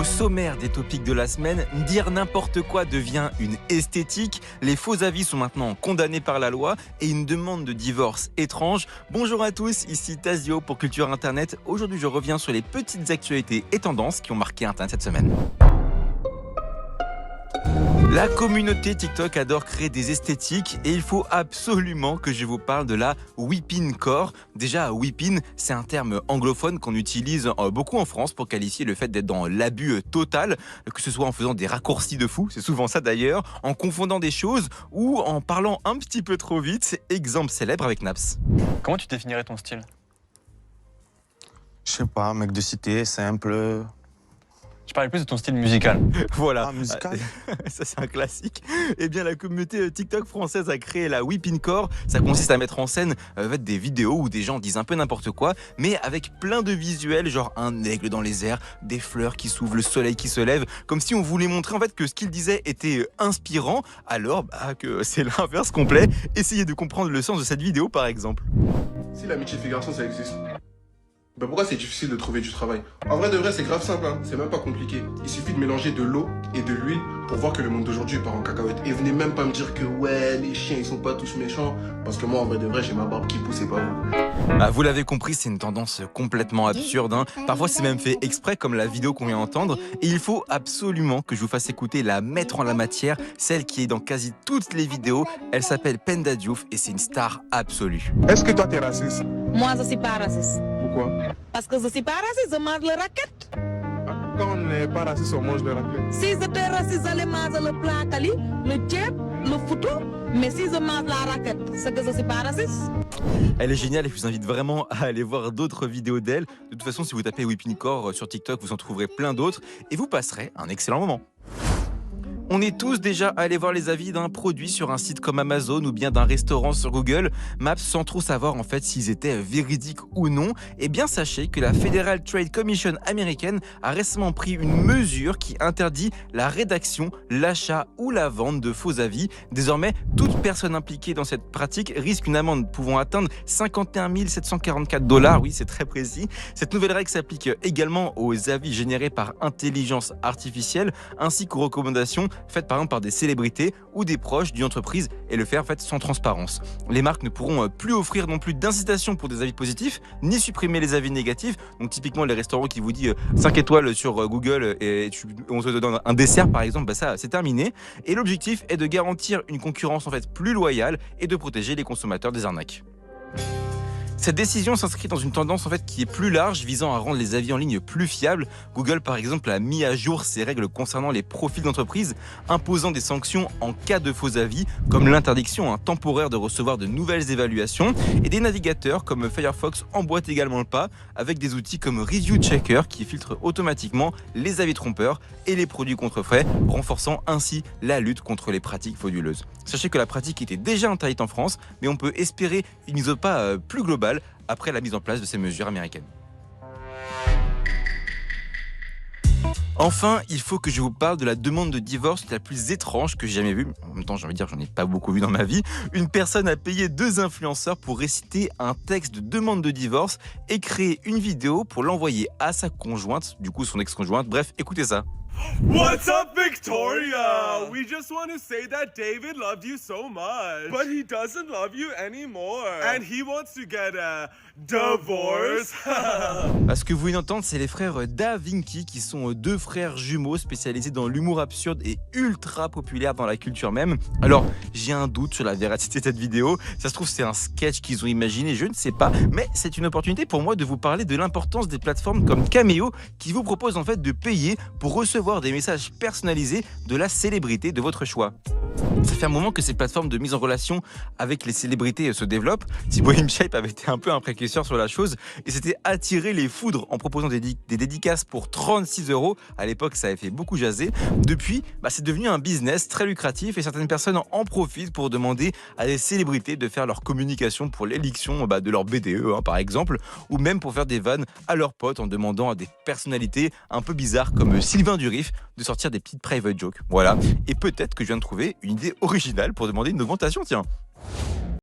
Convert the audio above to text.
Au sommaire des topics de la semaine, dire n'importe quoi devient une esthétique, les faux avis sont maintenant condamnés par la loi et une demande de divorce étrange. Bonjour à tous, ici Tazio pour Culture Internet. Aujourd'hui je reviens sur les petites actualités et tendances qui ont marqué Internet cette semaine. La communauté TikTok adore créer des esthétiques et il faut absolument que je vous parle de la whipping core. Déjà, whipping, c'est un terme anglophone qu'on utilise beaucoup en France pour qualifier le fait d'être dans l'abus total, que ce soit en faisant des raccourcis de fou, c'est souvent ça d'ailleurs, en confondant des choses ou en parlant un petit peu trop vite. Exemple célèbre avec Naps. Comment tu définirais ton style? Je sais pas, mec de cité, simple. Je parlais plus de ton style musical. Voilà, Ah, musical. ça c'est un classique. Eh bien la communauté TikTok française a créé la whipping core. Ça consiste à mettre en scène des vidéos où des gens disent un peu n'importe quoi, mais avec plein de visuels, genre un aigle dans les airs, des fleurs qui s'ouvrent, le soleil qui se lève, comme si on voulait montrer en fait que ce qu'il disait était inspirant, alors que c'est l'inverse complet. Essayez de comprendre le sens de cette vidéo par exemple. Si l'amitié fait garçon, ça existe. Ben pourquoi c'est difficile de trouver du travail? En vrai de vrai, c'est grave simple, hein. C'est même pas compliqué. Il suffit de mélanger de l'eau et de l'huile pour voir que le monde d'aujourd'hui part en cacahuète. Et venez même pas me dire que ouais, les chiens ils sont pas tous méchants, parce que moi en vrai de vrai, j'ai ma barbe qui pousse et pas vous. Vous l'avez compris, c'est une tendance complètement absurde, hein. Parfois c'est même fait exprès comme la vidéo qu'on vient d'entendre. Et il faut absolument que je vous fasse écouter la maître en la matière, celle qui est dans quasi toutes les vidéos. Elle s'appelle Penda Diouf et c'est une star absolue. Est-ce que toi t'es raciste? Moi, je suis pas raciste. Pourquoi? Parce que je suis pas raciste, je mange le raquette. Quand on n'est pas raciste, on mange de raclette. Si j'étais raciste, j'allais manger le plat kali, le tchèp, le foutou. Mais si je mange la raquette, c'est que je suis pas raciste. Elle est géniale et je vous invite vraiment à aller voir d'autres vidéos d'elle. De toute façon, si vous tapez whipping core sur TikTok, vous en trouverez plein d'autres et vous passerez un excellent moment. On est tous déjà allés voir les avis d'un produit sur un site comme Amazon ou bien d'un restaurant sur Google Maps sans trop savoir en fait s'ils étaient véridiques ou non. Eh bien sachez que la Federal Trade Commission américaine a récemment pris une mesure qui interdit la rédaction, l'achat ou la vente de faux avis. Désormais, toute personne impliquée dans cette pratique risque une amende pouvant atteindre 51 744 $. Oui, c'est très précis. Cette nouvelle règle s'applique également aux avis générés par intelligence artificielle ainsi qu'aux recommandations faites par exemple par des célébrités ou des proches d'une entreprise et le faire en fait sans transparence. Les marques ne pourront plus offrir non plus d'incitation pour des avis positifs ni supprimer les avis négatifs. Donc typiquement les restaurants qui vous disent 5 étoiles sur Google et on te donne un dessert par exemple, ça c'est terminé. Et l'objectif est de garantir une concurrence en fait plus loyale et de protéger les consommateurs des arnaques. Cette décision s'inscrit dans une tendance en fait qui est plus large visant à rendre les avis en ligne plus fiables. Google par exemple a mis à jour ses règles concernant les profils d'entreprise, imposant des sanctions en cas de faux avis, comme l'interdiction temporaire de recevoir de nouvelles évaluations. Et des navigateurs comme Firefox emboîtent également le pas avec des outils comme Review Checker qui filtrent automatiquement les avis trompeurs et les produits contrefaits, renforçant ainsi la lutte contre les pratiques frauduleuses. Sachez que la pratique était déjà interdite en France, mais on peut espérer une mise au pas plus globale après la mise en place de ces mesures américaines. Enfin, il faut que je vous parle de la demande de divorce la plus étrange que j'ai jamais vue. En même temps, j'ai envie de dire, j'en ai pas beaucoup vu dans ma vie. Une personne a payé 2 influenceurs pour réciter un texte de demande de divorce et créer une vidéo pour l'envoyer à sa conjointe, du coup son ex-conjointe. Bref, écoutez ça. What's up, Victoria? We just want to say that David loved you so much, but he doesn't love you anymore, and he wants to get a divorce. Ce que vous venez d'entendre, c'est les frères Da Vinci, qui sont 2 frères jumeaux spécialisés dans l'humour absurde et ultra populaire dans la culture même. Alors, j'ai un doute sur la véracité de cette vidéo. Ça se trouve, c'est un sketch qu'ils ont imaginé, je ne sais pas, mais c'est une opportunité pour moi de vous parler de l'importance des plateformes comme Cameo, qui vous proposent en fait de payer pour recevoir des messages personnalisés de la célébrité de votre choix. Ça fait un moment que ces plateformes de mise en relation avec les célébrités se développent. Thibaut InShape avait été un peu un précurseur sur la chose et s'était attiré les foudres en proposant des dédicaces pour 36 €. À l'époque, ça avait fait beaucoup jaser. Depuis, c'est devenu un business très lucratif et certaines personnes en profitent pour demander à des célébrités de faire leur communication pour l'élection de leur BDE, par exemple, ou même pour faire des vannes à leurs potes en demandant à des personnalités un peu bizarres comme Sylvain Durif de sortir des petites private jokes. Voilà. Et peut-être que je viens de trouver une idée originale pour demander une augmentation, tiens.